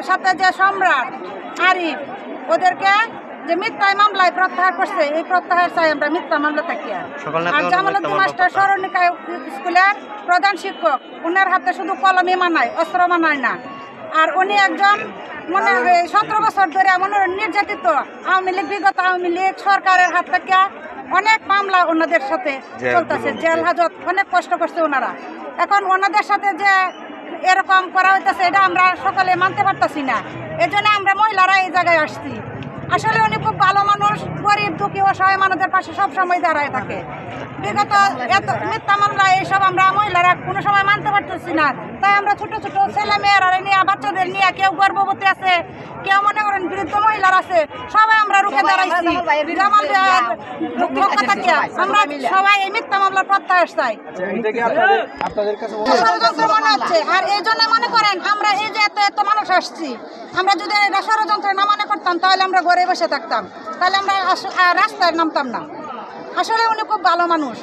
সাথে যে সম্রাট আরিফ ওদেরকে যে মিথ্যায় মামলায় প্রত্যাহার করছে, এই প্রত্যাহার চাই আমরা মিথ্যা মামলা থাকি। আর জামালউদ্দিন মাস্টার স্মরণিকা স্কুলের প্রধান শিক্ষক, উনার হাতে শুধু কলমই মানায়, অস্ত্র মানায় না। আর উনি একজন 17 বছর ধরে মনে নির্যাতিত আওয়ামী লীগ, বিগত আওয়ামী লীগ সরকারের হাত থেকে অনেক মামলা ওনাদের সাথে চলতেছে, জেল হাজত অনেক কষ্ট করছে ওনারা। এখন ওনাদের সাথে যে এরকম করা হইতেছে এটা আমরা সকলে মানতে পারতেছি না। এজন্য আমরা মহিলারা এই জায়গায় আসছি। আসলে উনি খুব ভালো মানুষ, গরিব দুঃখী অসহায় মানুষদের পাশে সব সময় দাঁড়ায় থাকে। বিগত এত মিথ্যা মামলা এইসব আমরা মহিলারা কোনো সময় মানতে পারতেছি না। তাই আমরা ছোট ছোট ছেলে মেয়েরা নিয়ে, বাচ্চাদের নিয়ে, কেউ গর্ভবতী আছে, কেউ মনে করেন বৃদ্ধ মহিলার আছে, সবাই আমরা রুখে দাঁড়াইছি। আমরা সবাই এই মিথ্যা মামলার প্রত্যাহার চাই। মনে হচ্ছে আর এই জন্য মনে করেন আমরা এই যে এত মানুষ আসছি, আমরা যদি এটা ষড়যন্ত্র না মনে করতাম তাহলে আমরা ঘরে বসে থাকতাম, তাহলে আমরা রাস্তায় নামতাম না। আসলে উনি খুব ভালো মানুষ।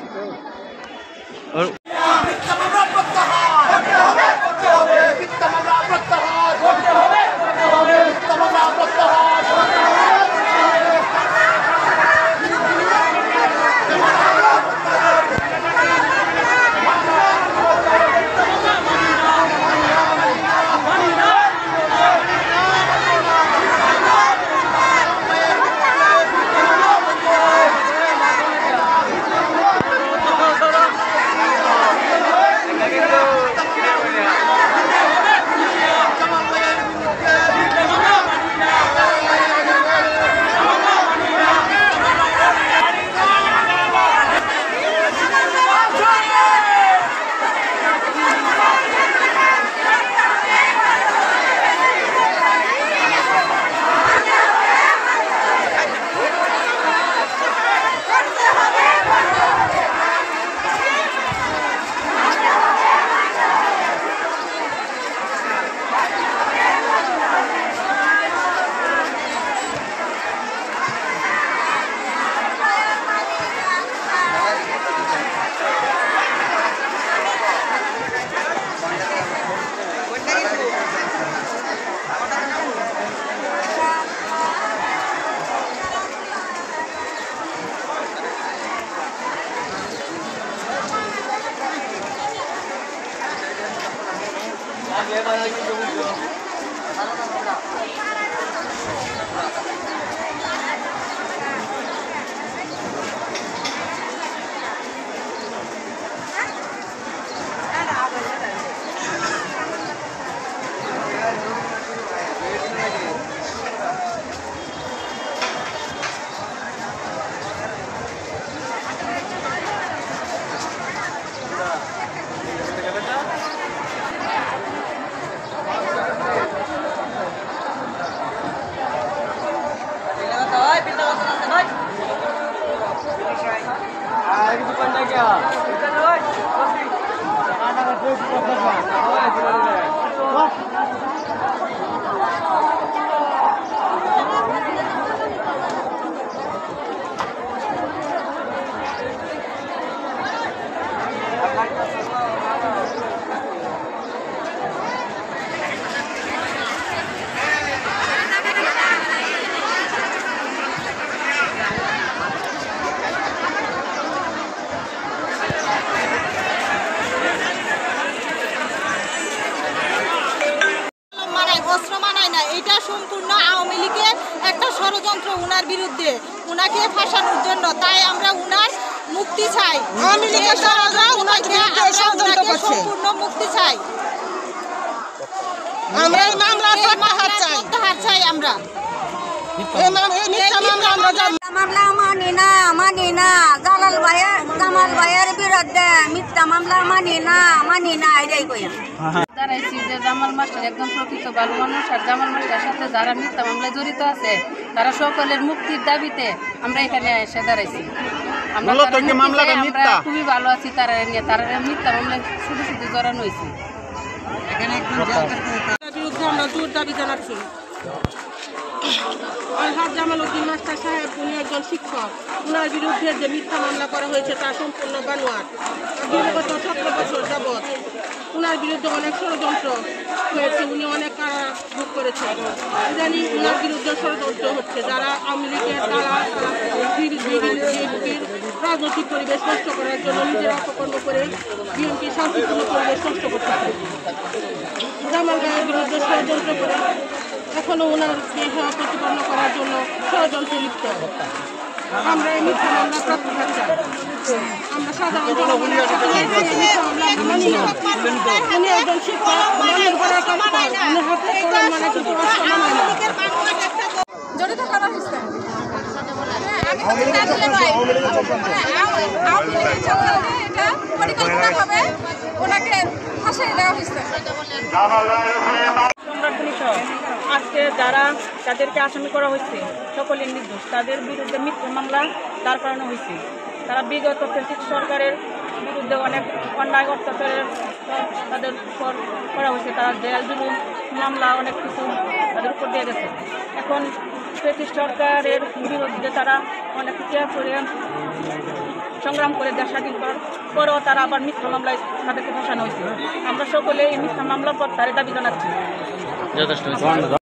এটা সম্পূর্ণ আওয়ামী লীগের একটা ষড়যন্ত্র উনার বিরুদ্ধে, উনাকে ফাঁসানোর জন্য। তাই আমরা উনার মুক্তি চাই। আওয়ামী লীগের সম্পূর্ণ মুক্তি চাই। আমরা এই মামলার প্রত্যাহার চাই। আমরা মামলা মানি না জামাল ভাইয়ের বিরুদ্ধে মিথ্যা মামলা মানি না এটাই কইয়া দাঁড়াইছি যে জামাল মাস্টার একদম প্রকৃত ভালো মানুষ। আর জামাল মাস্টারের সাথে যারা মিথ্যা মামলায় জড়িত আছে তারা সকলের মুক্তির দাবিতে আমরা এখানে এসে দাঁড়াইছি। আমরা খুবই ভালো আছি। তারা মিথ্যা মামলায় শুধু জড়ানো হয়েছি। বিরুদ্ধে আমরা জোর দাবি জানাচ্ছি। আলহাজ জামালউদ্দিন মাস্টার সাহেব উনি একজন শিক্ষক, ওনার বিরুদ্ধে যে মিথ্যা মামলা করা হয়েছে তা সম্পূর্ণ বানোয়াট। বিগত 17 বছর যাবৎ ওনার বিরুদ্ধে অনেক ষড়যন্ত্র হয়েছে, উনি অনেক কারাভোগ করেছেন। ইদানিং ওনার বিরুদ্ধে ষড়যন্ত্র হচ্ছে, যারা আওয়ামী লীগের তারা বিএনপির রাজনৈতিক পরিবেশ নষ্ট করার জন্য নিজেরা অপকর্ম করে বিএনপির শান্তিপূর্ণ পরিবেশ নষ্ট করতেছে। জামাল ভাইয়ের বিরুদ্ধে ষড়যন্ত্র করে এখনও ওনারকে প্রতিপন্ন করার জন্য ষড়যন্ত্রে লিপ্ত। আমরা এই মিথ্যা মামলা প্রত্যাহার চাই। আমরা সাধারণ জনগণের সাথে উনি একজন শিক্ষক, মনের করার কাজ পায়, উনি হাতে করার মানে কিছু জড়িত করা হয়েছে। পরিকল্পিতভাবে ওনাকে ফাঁসিয়ে দেওয়া হয়েছে। আজকে যাদেরকে আসামি করা হয়েছে সকলে নির্দোষ, তাদের বিরুদ্ধে মিথ্যা মামলা দাঁড় করানো হয়েছে। তারা বিগত ব্রিটিশ সরকারের বিরুদ্ধে অনেক অন্যায় অত্যাচারের তাদের উপর করা হয়েছে। তারা জেল জুলুম মামলা অনেক কিছু তাদের উপর দিয়ে গেছে। এখন ব্রিটিশ সরকারের বিরুদ্ধে তারা অনেক কিছু করে সংগ্রাম করে দেশ স্বাধীন করার পরেও তারা আবার মিথ্যা মামলায় তাদেরকে ফাঁসানো হয়েছে। আমরা সকলে এই মিথ্যা মামলা প্রত্যাহারের দাবি জানাচ্ছি।